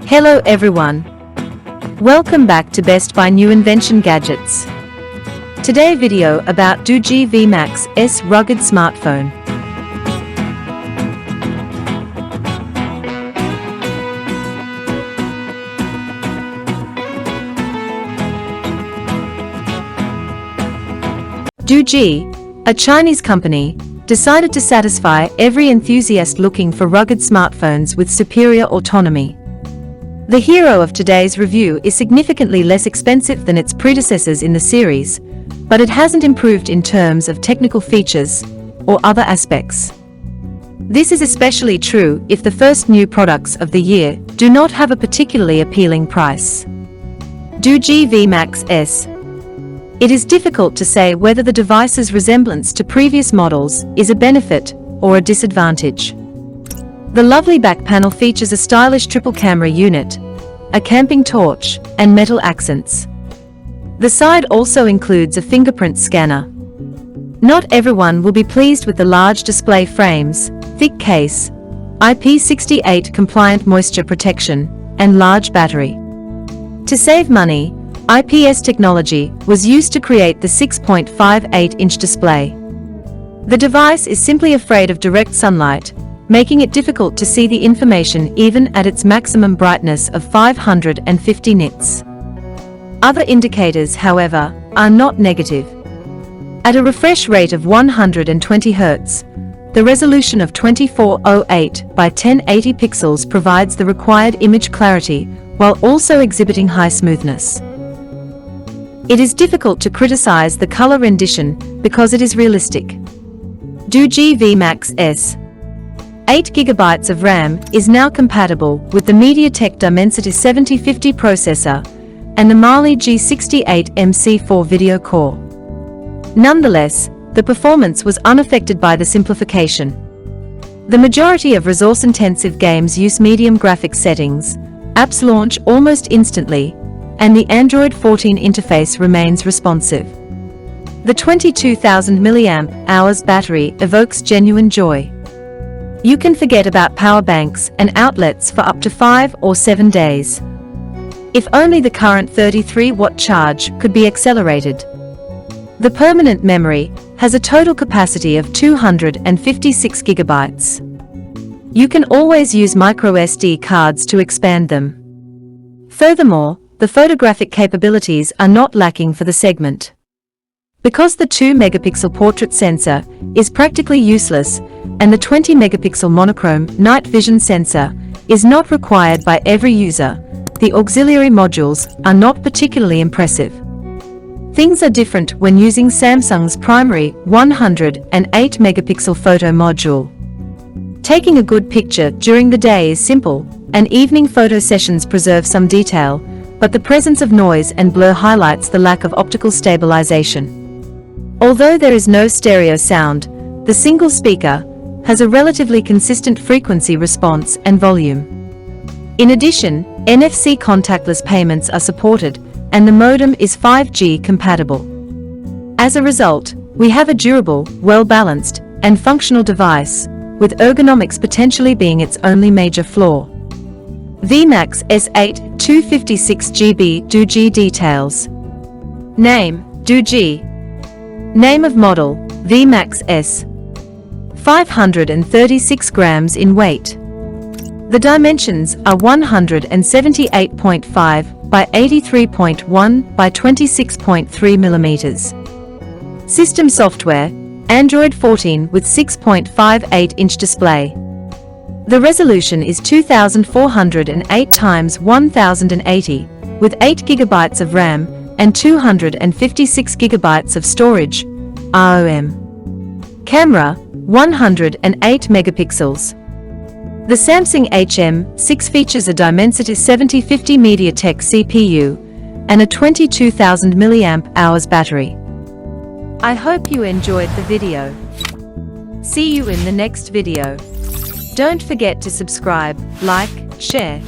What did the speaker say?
Hello everyone. Welcome back to Best Buy New Invention Gadgets. Today video about Doogee VMAX S rugged smartphone. Doogee, a Chinese company, decided to satisfy every enthusiast looking for rugged smartphones with superior autonomy. The hero of today's review is significantly less expensive than its predecessors in the series, but it hasn't improved in terms of technical features or other aspects. This is especially true if the first new products of the year do not have a particularly appealing price. Doogee VMAX S. It is difficult to say whether the device's resemblance to previous models is a benefit or a disadvantage. The lovely back panel features a stylish triple camera unit, a camping torch, and metal accents. The side also includes a fingerprint scanner. Not everyone will be pleased with the large display frames, thick case, IP68 compliant moisture protection, and large battery. To save money, IPS technology was used to create the 6.58-inch display. The device is simply afraid of direct sunlight, making it difficult to see the information even at its maximum brightness of 550 nits. Other indicators, however, are not negative. At a refresh rate of 120 Hz, the resolution of 2408 by 1080 pixels provides the required image clarity while also exhibiting high smoothness. It is difficult to criticize the color rendition because it is realistic. Doogee VMAX S. 8GB of RAM is now compatible with the MediaTek Dimensity 7050 processor and the Mali G68 MC4 video core. Nonetheless, the performance was unaffected by the simplification. The majority of resource-intensive games use medium graphics settings, apps launch almost instantly, and the Android 14 interface remains responsive. The 22,000 mAh battery evokes genuine joy. You can forget about power banks and outlets for up to 5 or 7 days. If only the current 33-watt charge could be accelerated. The permanent memory has a total capacity of 256 GB. You can always use microSD cards to expand them. Furthermore, the photographic capabilities are not lacking for the segment. Because the 2-megapixel portrait sensor is practically useless and the 20-megapixel monochrome night vision sensor is not required by every user, the auxiliary modules are not particularly impressive. Things are different when using Samsung's primary 108-megapixel photo module. Taking a good picture during the day is simple, and evening photo sessions preserve some detail, but the presence of noise and blur highlights the lack of optical stabilization. Although there is no stereo sound, the single speaker has a relatively consistent frequency response and volume. In addition, NFC contactless payments are supported, and the modem is 5G compatible. As a result, we have a durable, well-balanced, and functional device, with ergonomics potentially being its only major flaw. VMAX S8 256GB Doogee details. Name, Doogee. Name of model, VMAX S. 536 grams in weight. The dimensions are 178.5 by 83.1 by 26.3 millimeters. System software, Android 14 with 6.58-inch display. The resolution is 2408 x 1080, with 8 GB of RAM and 256 GB of storage, ROM. Camera, 108 megapixels. The Samsung HM6 features a Dimensity 7050 MediaTek CPU and a 22,000 mAh battery. I hope you enjoyed the video. See you in the next video. Don't forget to subscribe, like, share,